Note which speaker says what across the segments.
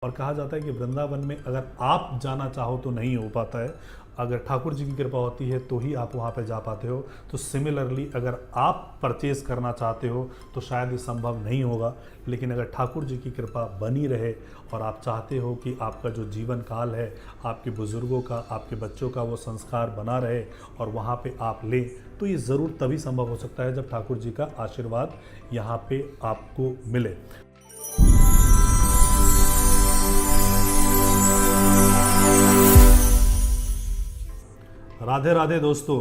Speaker 1: और कहा जाता है कि वृंदावन में अगर आप जाना चाहो तो नहीं हो पाता है, अगर ठाकुर जी की कृपा होती है तो ही आप वहाँ पे जा पाते हो। तो सिमिलरली अगर आप परचेज़ करना चाहते हो तो शायद ये संभव नहीं होगा, लेकिन अगर ठाकुर जी की कृपा बनी रहे और आप चाहते हो कि आपका जो जीवन काल है, आपके बुज़ुर्गों का, आपके बच्चों का वो संस्कार बना रहे और वहाँ पे आप लें, तो ये ज़रूर तभी संभव हो सकता है जब ठाकुर जी का आशीर्वाद यहाँ पे आपको मिले। राधे राधे दोस्तों,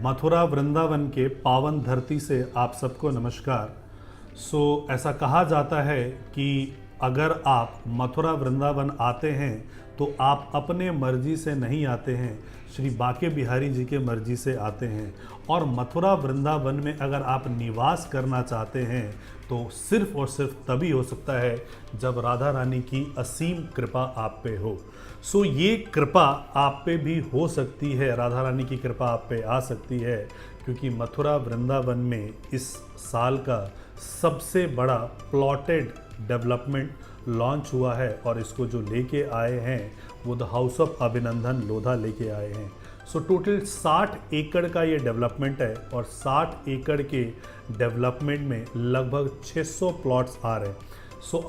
Speaker 1: मथुरा वृंदावन के पावन धरती से आप सबको नमस्कार। ऐसा कहा जाता है कि अगर आप मथुरा वृंदावन आते हैं तो आप अपने मर्जी से नहीं आते हैं, श्री बाके बिहारी जी के मर्जी से आते हैं। और मथुरा वृंदावन में अगर आप निवास करना चाहते हैं तो सिर्फ और सिर्फ तभी हो सकता है जब राधा रानी की असीम कृपा आप पे हो। ये कृपा आप पे भी हो सकती है, राधा रानी की कृपा आप पे आ सकती है, क्योंकि मथुरा वृंदावन में इस साल का सबसे बड़ा प्लॉटेड डेवलपमेंट लॉन्च हुआ है और इसको जो लेके आए हैं वो द हाउस ऑफ अभिनंदन लोधा लेके आए हैं। टोटल 60 एकड़ का ये डेवलपमेंट है और 60 एकड़ के डेवलपमेंट में लगभग 600 प्लॉट्स आ रहे हैं।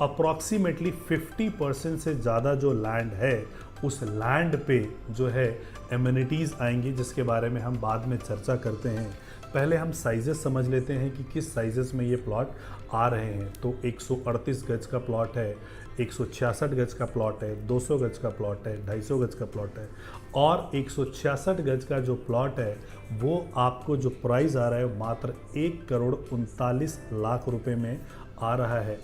Speaker 1: अप्रॉक्सीमेटली 50% से ज़्यादा जो लैंड है उस लैंड पे जो है एमिनिटीज़ आएंगी, जिसके बारे में हम बाद में चर्चा करते हैं। पहले हम साइजेस समझ लेते हैं कि किस साइजेस में ये प्लॉट आ रहे हैं। तो 138 गज का प्लॉट है, 166 गज का प्लॉट है, 200 गज का प्लॉट है, 250 गज का प्लॉट है और 166 गज का जो प्लॉट है वो आपको जो प्राइस आ रहा है मात्र 1,39,00,000 रुपए में आ रहा है।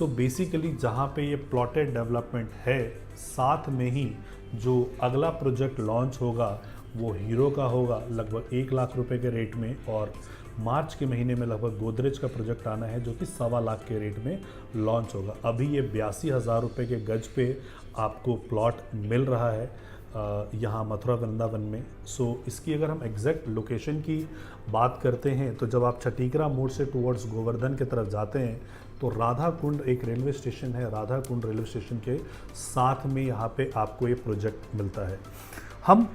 Speaker 1: बेसिकली जहाँ पे ये प्लॉटेड डेवलपमेंट है, साथ में ही जो अगला प्रोजेक्ट लॉन्च होगा वो हीरो का होगा लगभग 1,00,000 रुपए के रेट में, और मार्च के महीने में लगभग गोदरेज का प्रोजेक्ट आना है जो कि 1,25,00,000 के रेट में लॉन्च होगा। अभी ये 82,000 रुपये के गज पे आपको प्लॉट मिल रहा है यहाँ मथुरा वृंदावन में। इसकी अगर हम एग्जैक्ट लोकेशन की बात करते हैं तो जब आप छटीकरा मोड़ से टुवर्ड्स गोवर्धन की तरफ जाते हैं तो राधा कुंड एक रेलवे स्टेशन है, राधा कुंड रेलवे स्टेशन के साथ में यहाँ पे आपको ये प्रोजेक्ट मिलता है। हम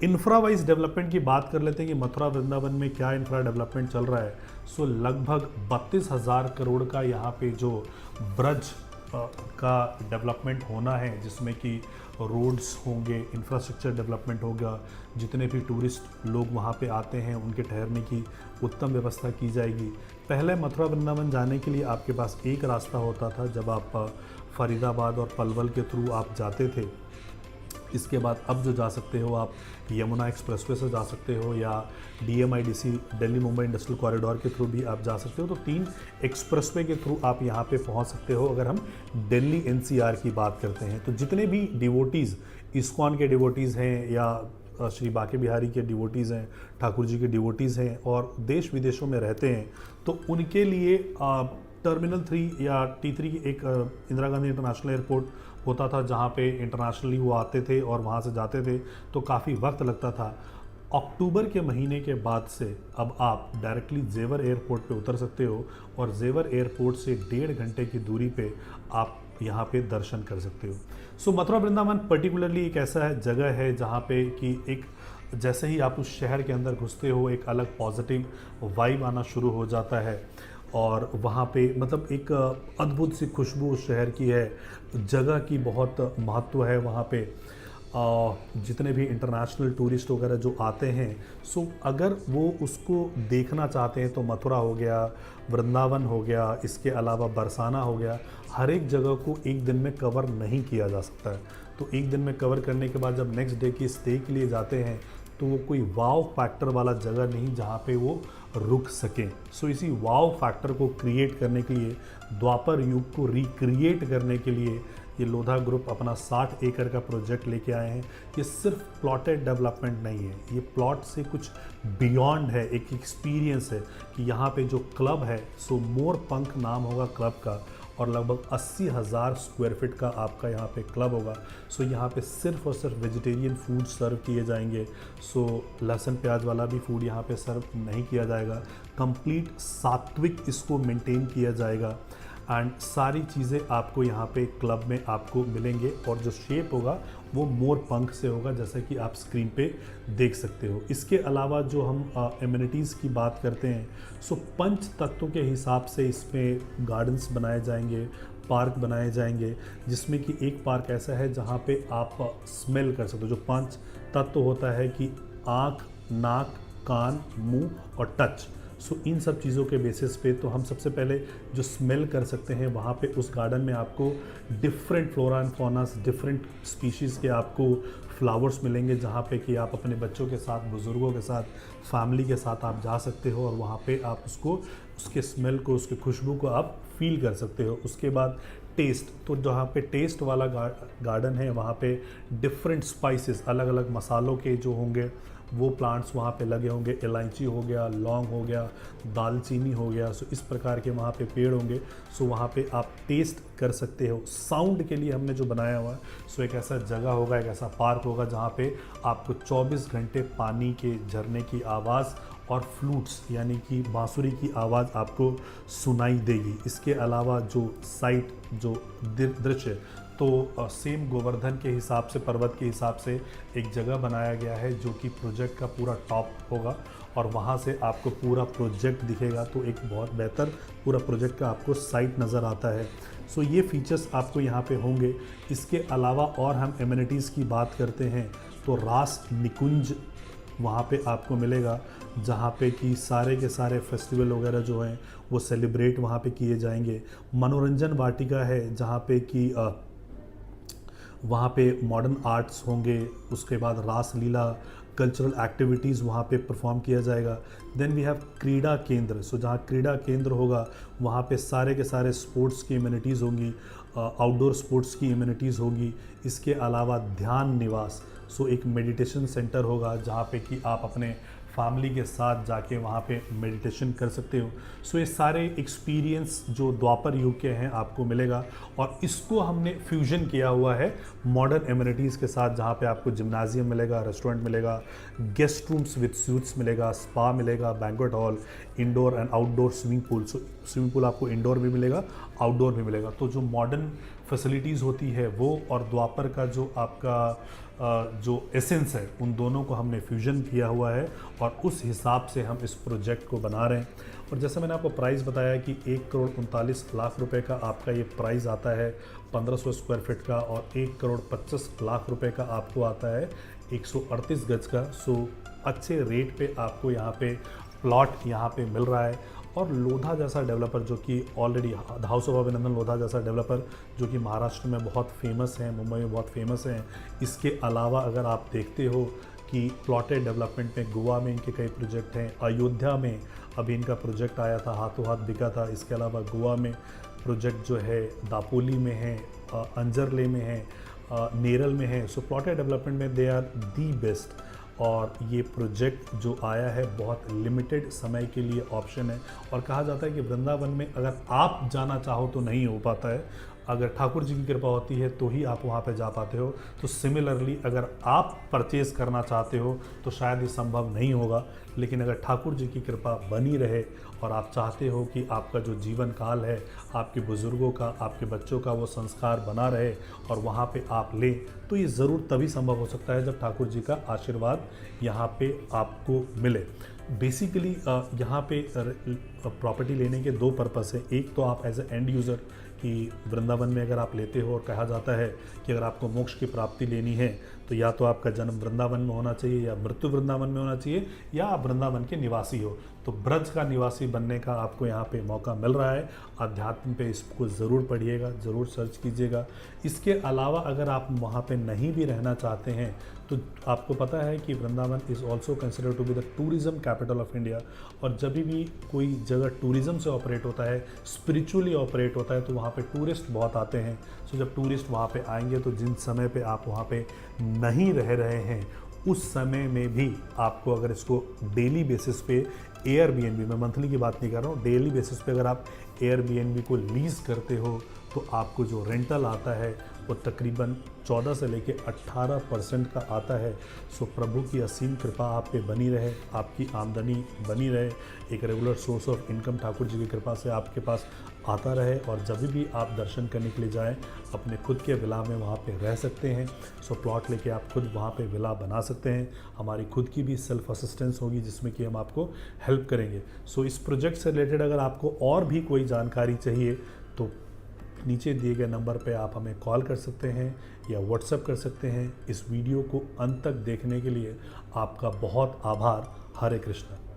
Speaker 1: इंफ्रा वाइज डेवलपमेंट की बात कर लेते हैं कि मथुरा वृंदावन में क्या इंफ्रा डेवलपमेंट चल रहा है। लगभग 32,000 करोड़ का यहाँ पे जो ब्रज का डेवलपमेंट होना है, जिसमें कि रोड्स होंगे, इंफ्रास्ट्रक्चर डेवलपमेंट होगा, जितने भी टूरिस्ट लोग वहाँ पे आते हैं उनके ठहरने की उत्तम व्यवस्था की जाएगी। पहले मथुरा वृंदावन जाने के लिए आपके पास एक रास्ता होता था, जब आप फरीदाबाद और पलवल के थ्रू आप जाते थे। इसके बाद अब जो जा सकते हो आप यमुना एक्सप्रेसवे से जा सकते हो या DMIDC Delhi Mumbai industrial corridor के थ्रू भी आप जा सकते हो। तो 3 एक्सप्रेसवे के थ्रू आप यहाँ पे पहुँच सकते हो अगर हम दिल्ली NCR की बात करते हैं। तो जितने भी डिवोटीज़, इस्कॉन के डिवोटीज़ हैं या श्री बाके बिहारी के डिवोटीज़ हैं, ठाकुर जी के डिवोटीज़ हैं और देश विदेशों में रहते हैं, तो उनके लिए टर्मिनल 3 या T3 एक इंदिरा गांधी इंटरनेशनल एयरपोर्ट होता था जहाँ पे इंटरनेशनली वो आते थे और वहाँ से जाते थे, तो काफ़ी वक्त लगता था। अक्टूबर के महीने के बाद से अब आप डायरेक्टली जेवर एयरपोर्ट पे उतर सकते हो और जेवर एयरपोर्ट से 1.5 घंटे की दूरी पे आप यहाँ पे दर्शन कर सकते हो। मथुरा वृंदावन पर्टिकुलरली एक ऐसा जगह है जहाँ पे कि एक जैसे ही आप उस शहर के अंदर घुसते हो एक अलग पॉजिटिव वाइब आना शुरू हो जाता है और वहाँ पे मतलब एक अद्भुत सी खुशबू उस शहर की है। जगह की बहुत महत्व है वहाँ पे। जितने भी इंटरनेशनल टूरिस्ट वगैरह जो आते हैं, अगर वो उसको देखना चाहते हैं तो मथुरा हो गया, वृंदावन हो गया, इसके अलावा बरसाना हो गया, हर एक जगह को एक दिन में कवर नहीं किया जा सकता है। तो एक दिन में कवर करने के बाद जब नेक्स्ट डे की स्टे के लिए जाते हैं तो वो कोई वाव फैक्टर वाला जगह नहीं जहाँ पे वो रुक सकें। इसी वाव फैक्टर को क्रिएट करने के लिए, द्वापर युग को रिक्रिएट करने के लिए ये लोधा ग्रुप अपना 60 एकड़ का प्रोजेक्ट लेके आए हैं। ये सिर्फ प्लॉटेड डेवलपमेंट नहीं है, ये प्लॉट से कुछ बियॉन्ड है, एक एक्सपीरियंस है कि यहाँ पे जो क्लब है मोर पंख नाम होगा क्लब का और लगभग 80,000 स्क्वायर फीट का आपका यहाँ पे क्लब होगा। यहाँ पे सिर्फ और सिर्फ वेजिटेरियन फूड सर्व किए जाएंगे। लहसुन प्याज वाला भी फूड यहाँ पे सर्व नहीं किया जाएगा। कंप्लीट सात्विक इसको मेंटेन किया जाएगा। एंड सारी चीज़ें आपको यहाँ पे क्लब में आपको मिलेंगे। और जो शेप होगा वो मोर पंख से होगा, जैसा कि आप स्क्रीन पे देख सकते हो। इसके अलावा जो हम एमिनिटीज़ की बात करते हैं, सो पंच तत्वों के हिसाब से इसमें गार्डन्स बनाए जाएंगे, पार्क बनाए जाएंगे, जिसमें कि एक पार्क ऐसा है जहाँ पे आप स्मेल कर सकते हो। जो पांच तत्व होता है कि आँख, नाक, कान, मुंह और टच, सो इन सब चीज़ों के बेसिस पे तो हम सबसे पहले जो स्मेल कर सकते हैं, वहाँ पे उस गार्डन में आपको different flora and faunas, different species के आपको फ्लावर्स मिलेंगे, जहाँ पे कि आप अपने बच्चों के साथ, बुज़ुर्गों के साथ, फैमिली के साथ आप जा सकते हो और वहाँ पे आप उसको, उसके स्मेल को, उसकी खुशबू को आप फील कर सकते हो। उसके बाद टेस्ट, तो जहाँ पे टेस्ट वाला गार्डन है, वहाँ पे डिफरेंट स्पाइसेस, अलग अलग मसालों के जो होंगे वो प्लांट्स वहाँ पे लगे होंगे। इलायची हो गया, लौंग हो गया, दालचीनी हो गया, सो इस प्रकार के वहाँ पे पेड़ होंगे। सो वहाँ पे आप टेस्ट कर सकते हो। साउंड के लिए हमने जो बनाया हुआ है, सो एक ऐसा जगह होगा, एक ऐसा पार्क होगा जहाँ पे आपको 24 घंटे पानी के झरने की आवाज़ और फ्लूट्स यानी कि बांसुरी की आवाज़ आपको सुनाई देगी। इसके अलावा जो साइट, जो दृश्य, तो सेम गोवर्धन के हिसाब से, पर्वत के हिसाब से एक जगह बनाया गया है जो कि प्रोजेक्ट का पूरा टॉप होगा और वहाँ से आपको पूरा प्रोजेक्ट दिखेगा। तो एक बहुत बेहतर पूरा प्रोजेक्ट का आपको साइट नज़र आता है। सो ये फीचर्स आपको यहाँ पे होंगे। इसके अलावा और हम एमिनिटीज़ की बात करते हैं तो रास निकुंज वहाँ पे आपको मिलेगा, जहाँ पे कि सारे के सारे फेस्टिवल वगैरह जो हैं वो सेलिब्रेट वहाँ पे किए जाएंगे। मनोरंजन वाटिका है जहाँ पे कि वहाँ पे मॉडर्न आर्ट्स होंगे, उसके बाद रास लीला, कल्चरल एक्टिविटीज़ वहाँ पे परफॉर्म किया जाएगा। देन वी हैव क्रीड़ा केंद्र, सो जहाँ क्रीड़ा केंद्र होगा वहाँ पे सारे के सारे स्पोर्ट्स की इम्यूनिटीज़ होंगी, आउटडोर स्पोर्ट्स की इम्यूनिटीज़ होगी। इसके अलावा ध्यान निवास, सो एक मेडिटेशन सेंटर होगा जहाँ पे कि आप अपने फैमिली के साथ जाके वहाँ पे मेडिटेशन कर सकते हो। सो ये सारे एक्सपीरियंस जो द्वापर युग के हैं आपको मिलेगा और इसको हमने फ्यूजन किया हुआ है मॉडर्न एमिनिटीज़ के साथ, जहाँ पे आपको जिम्नाजियम मिलेगा, रेस्टोरेंट मिलेगा, गेस्ट रूम्स विद स्यूट्स मिलेगा, स्पा मिलेगा, banquet hall, indoor and outdoor swimming pool. So swimming pool आपको इंडोर भी मिलेगा, आउटडोर भी मिलेगा। तो जो मॉडर्न फैसिलिटीज़ होती है वो और द्वापर का जो आपका जो एसेंस है, उन दोनों को हमने फ्यूजन किया हुआ है और उस हिसाब से हम इस प्रोजेक्ट को बना रहे हैं। और जैसे मैंने आपको प्राइस बताया कि 1,39,00,000 रुपए का आपका ये प्राइस आता है 1500 स्क्वायर फीट का, और 1,25,00,000 रुपए का आपको आता है 138 गज का। सो अच्छे रेट पे आपको यहाँ पे प्लॉट यहाँ पे मिल रहा है। और लोधा जैसा डेवलपर, जो कि ऑलरेडी हाउस ऑफ अभिनंदन लोधा जैसा डेवलपर जो कि महाराष्ट्र में बहुत फेमस हैं, मुंबई में बहुत फेमस हैं। इसके अलावा अगर आप देखते हो कि प्लॉटेड डेवलपमेंट में गोवा में इनके कई प्रोजेक्ट हैं, अयोध्या में अभी इनका प्रोजेक्ट आया था, हाथों हाथ बिका था। इसके अलावा गोवा में प्रोजेक्ट जो है दापोली में है, अंजरले में है, नेरल में है। सो प्लॉटेड डेवलपमेंट में दे आर दी बेस्ट। और ये प्रोजेक्ट जो आया है बहुत लिमिटेड समय के लिए ऑप्शन है। और कहा जाता है कि वृंदावन में अगर आप जाना चाहो तो नहीं हो पाता है, अगर ठाकुर जी की कृपा होती है तो ही आप वहाँ पे जा पाते हो। तो सिमिलरली अगर आप परचेज़ करना चाहते हो तो शायद ये संभव नहीं होगा, लेकिन अगर ठाकुर जी की कृपा बनी रहे और आप चाहते हो कि आपका जो जीवन काल है, आपके बुज़ुर्गों का, आपके बच्चों का वो संस्कार बना रहे और वहाँ पे आप लें, तो ये ज़रूर तभी संभव हो सकता है जब ठाकुर जी का आशीर्वाद यहाँ पे आपको मिले। बेसिकली यहाँ पे प्रॉपर्टी लेने के दो पर्पस है। एक तो आप एज ए एंड यूज़र कि वृंदावन में अगर आप लेते हो, और कहा जाता है कि अगर आपको मोक्ष की प्राप्ति लेनी है तो या तो आपका जन्म वृंदावन में होना चाहिए या मृत्यु वृंदावन में होना चाहिए, या आप वृंदावन के निवासी हो। तो ब्रज का निवासी बनने का आपको यहाँ पे मौका मिल रहा है। अध्यात्म पे इसको ज़रूर पढ़िएगा, ज़रूर सर्च कीजिएगा। इसके अलावा अगर आप वहाँ पे नहीं भी रहना चाहते हैं तो आपको पता है कि Vrindavan is also considered to be the tourism capital of India. और जब भी कोई जगह टूरिज़्म से ऑपरेट होता है, स्पिरिचुअली ऑपरेट होता है, तो वहाँ पे टूरिस्ट बहुत आते हैं। सो जब टूरिस्ट वहाँ पे आएंगे तो जिन समय पे आप वहाँ पे नहीं रह रहे हैं उस समय में भी आपको, अगर इसको डेली बेसिस पे एयरबीएनबी, मैं मंथली की बात नहीं कर रहा हूँ, डेली बेसिस पे अगर आप एयरबीएनबी को लीज़ करते हो तो आपको जो रेंटल आता है वो तकरीबन 14 से लेके 18% का आता है। सो प्रभु की असीम कृपा आप पे बनी रहे, आपकी आमदनी बनी रहे, एक regular source of income Thakur ji की कृपा से आपके पास आता रहे और जब भी आप दर्शन करने के लिए जाएं अपने खुद के विला में वहाँ पे रह सकते हैं। सो प्लॉट लेके आप खुद वहाँ पे विला बना सकते हैं। हमारी खुद की भी सेल्फ असिस्टेंस होगी जिसमें कि हम आपको हेल्प करेंगे। सो इस प्रोजेक्ट से रिलेटेड अगर आपको और भी कोई जानकारी चाहिए तो नीचे दिए गए नंबर पे आप हमें कॉल कर सकते हैं या व्हाट्सएप कर सकते हैं। इस वीडियो को अंत तक देखने के लिए आपका बहुत आभार। हरे कृष्णा।